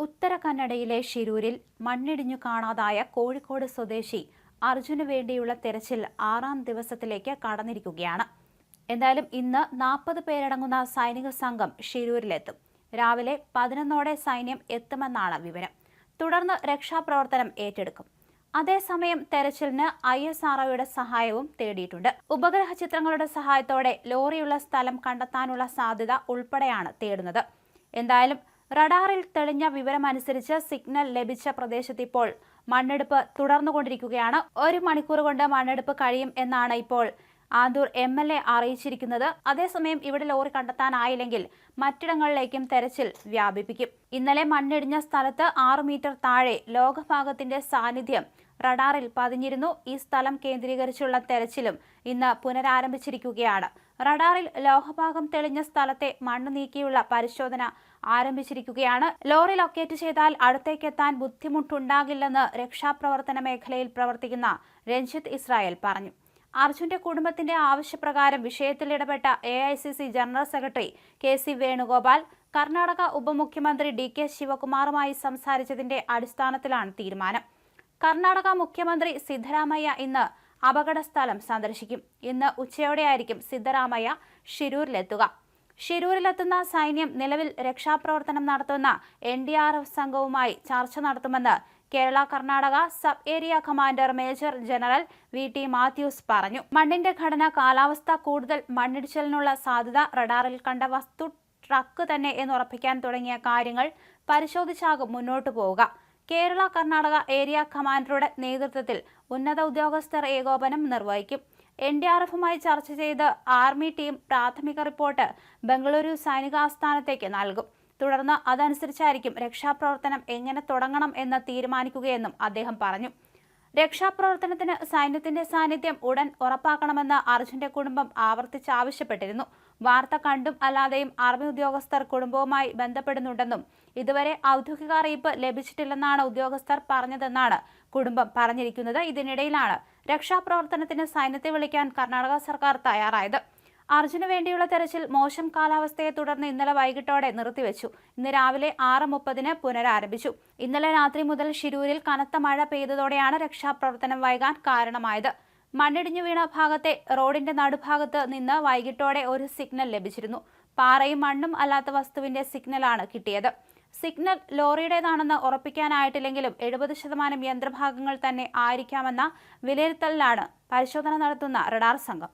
ഉത്തര കന്നഡയിലെ ഷിരൂരിൽ മണ്ണിടിഞ്ഞു കാണാതായ കോഴിക്കോട് സ്വദേശി അർജുന് വേണ്ടിയുള്ള തെരച്ചിൽ 6ാം ദിവസത്തിലേക്ക് കടന്നിരിക്കുകയാണ്. എന്തായാലും ഇന്ന് 40 പേരടങ്ങുന്ന സൈനിക സംഘം ഷിരൂരിലെത്തും. രാവിലെ 11ഓടെ സൈന്യം എത്തുമെന്നാണ് വിവരം. തുടർന്ന് രക്ഷാപ്രവർത്തനം ഏറ്റെടുക്കും. അതേസമയം തെരച്ചിലിന് ISROയുടെ സഹായവും തേടിയിട്ടുണ്ട്. ഉപഗ്രഹ ചിത്രങ്ങളുടെ സഹായത്തോടെ ലോറിയുള്ള സ്ഥലം കണ്ടെത്താനുള്ള സാധ്യത ഉൾപ്പെടെയാണ് തേടുന്നത്. എന്തായാലും റഡാറിൽ തെളിഞ്ഞ വിവരമനുസരിച്ച് സിഗ്നൽ ലഭിച്ച പ്രദേശത്ത് ഇപ്പോൾ മണ്ണെടുപ്പ് തുടർന്നുകൊണ്ടിരിക്കുകയാണ്. 1 മണിക്കൂർ കൊണ്ട് മണ്ണെടുപ്പ് കഴിയും എന്നാണ് ഇപ്പോൾ ആന്തൂർ MLA അറിയിച്ചിരിക്കുന്നത്. അതേസമയം ഇവിടെ ലോറി കണ്ടെത്താനായില്ലെങ്കിൽ മറ്റിടങ്ങളിലേക്കും തെരച്ചിൽ വ്യാപിപ്പിക്കും. ഇന്നലെ മണ്ണിടിഞ്ഞ സ്ഥലത്ത് 6 മീറ്റർ താഴെ ലോഹഭാഗത്തിന്റെ സാന്നിധ്യം റഡാറിൽ പതിഞ്ഞിരുന്നു. ഈ സ്ഥലം കേന്ദ്രീകരിച്ചുള്ള തെരച്ചിലും ഇന്ന് പുനരാരംഭിച്ചിരിക്കുകയാണ്. റഡാറിൽ ലോഹഭാഗം തെളിഞ്ഞ സ്ഥലത്തെ മണ്ണ് നീക്കിയുള്ള പരിശോധന ആരംഭിച്ചിരിക്കുകയാണ്. ലോറി ലൊക്കേറ്റ് ചെയ്താൽ അടുത്തേക്കെത്താൻ ബുദ്ധിമുട്ടുണ്ടാകില്ലെന്ന് രക്ഷാപ്രവർത്തന മേഖലയിൽ പ്രവർത്തിക്കുന്ന രഞ്ജിത്ത് ഇസ്രായേൽ പറഞ്ഞു. അർജുന്റെ കുടുംബത്തിന്റെ ആവശ്യപ്രകാരം വിഷയത്തിൽ ഇടപെട്ട AICC general secretary KC Venugopal Karnataka ഉപമുഖ്യമന്ത്രി DK ശിവകുമാറുമായി സംസാരിച്ചതിന്റെ അടിസ്ഥാനത്തിലാണ് തീരുമാനം. കർണാടക മുഖ്യമന്ത്രി സിദ്ധരാമയ്യ ഇന്ന് അപകട സ്ഥലം സന്ദർശിക്കും. ഇന്ന് ഉച്ചയോടെയായിരിക്കും സിദ്ധരാമയ്യ ഷിരൂരിലെത്തുക. ഷിരൂരിലെത്തുന്ന സൈന്യം നിലവിൽ രക്ഷാപ്രവർത്തനം നടത്തുന്ന NDRF സംഘവുമായി ചർച്ച നടത്തുമെന്ന് Kerala Karnataka sub area commander major general VT Mathews പറഞ്ഞു. മണ്ണിന്റെ ഘടന, കാലാവസ്ഥ, കൂടുതൽ മണ്ണിടിച്ചിലിനുള്ള സാധ്യത, റഡാറിൽ കണ്ട വസ്തു ട്രക്ക് തന്നെ എന്നുറപ്പിക്കാൻ തുടങ്ങിയ കാര്യങ്ങൾ പരിശോധിച്ചാകും മുന്നോട്ടു പോവുക. കേരള കർണാടക ഏരിയ കമാൻഡറുടെ നേതൃത്വത്തിൽ ഉന്നത ഉദ്യോഗസ്ഥർ ഏകോപനം നിർവഹിക്കും. NDRFുമായി ചർച്ച ചെയ്ത് ആർമി ടീം പ്രാഥമിക റിപ്പോർട്ട് ബംഗളൂരു സൈനികാസ്ഥാനത്തേക്ക് നൽകും. തുടർന്ന് അതനുസരിച്ചായിരിക്കും രക്ഷാപ്രവർത്തനം എങ്ങനെ തുടങ്ങണം എന്ന് തീരുമാനിക്കുകയെന്നും അദ്ദേഹം പറഞ്ഞു. രക്ഷാപ്രവർത്തനത്തിന് സൈന്യത്തിന്റെ സാന്നിധ്യം ഉടൻ ഉറപ്പാക്കണമെന്ന് അർജുന്റെ കുടുംബം ആവർത്തിച്ച് ആവശ്യപ്പെട്ടിരുന്നു. വാർത്ത കണ്ടും അല്ലാതെയും ആർമി ഉദ്യോഗസ്ഥർ കുടുംബവുമായി ബന്ധപ്പെടുന്നുണ്ടെന്നും ഇതുവരെ ഔദ്യോഗിക അറിയിപ്പ് ലഭിച്ചിട്ടില്ലെന്നാണ് ഉദ്യോഗസ്ഥർ പറഞ്ഞതെന്നാണ് കുടുംബം പറഞ്ഞിരിക്കുന്നത്. ഇതിനിടയിലാണ് രക്ഷാപ്രവർത്തനത്തിന് സൈന്യത്തെ വിളിക്കാൻ കർണാടക സർക്കാർ തയ്യാറായത്. അർജുന് വേണ്ടിയുള്ള തെരച്ചിൽ മോശം കാലാവസ്ഥയെ തുടർന്ന് ഇന്നലെ വൈകിട്ടോടെ നിർത്തിവെച്ചു. ഇന്ന് രാവിലെ 6:30 പുനരാരംഭിച്ചു. ഇന്നലെ രാത്രി മുതൽ ഷിരൂരിൽ കനത്ത മഴ പെയ്തതോടെയാണ് രക്ഷാപ്രവർത്തനം വൈകാൻ കാരണമായത്. മണ്ണിടിഞ്ഞു വീണ ഭാഗത്തെ റോഡിന്റെ നടുഭാഗത്ത് നിന്ന് വൈകിട്ടോടെ ഒരു സിഗ്നൽ ലഭിച്ചിരുന്നു. പാറയും മണ്ണും അല്ലാത്ത വസ്തുവിന്റെ സിഗ്നലാണ് കിട്ടിയത്. സിഗ്നൽ ലോറിയുടേതാണെന്ന് ഉറപ്പിക്കാനായിട്ടില്ലെങ്കിലും 70% യന്ത്രഭാഗങ്ങൾ തന്നെ ആയിരിക്കാമെന്ന വിലയിരുത്തലിലാണ് പരിശോധന നടത്തുന്ന റഡാർ സംഘം.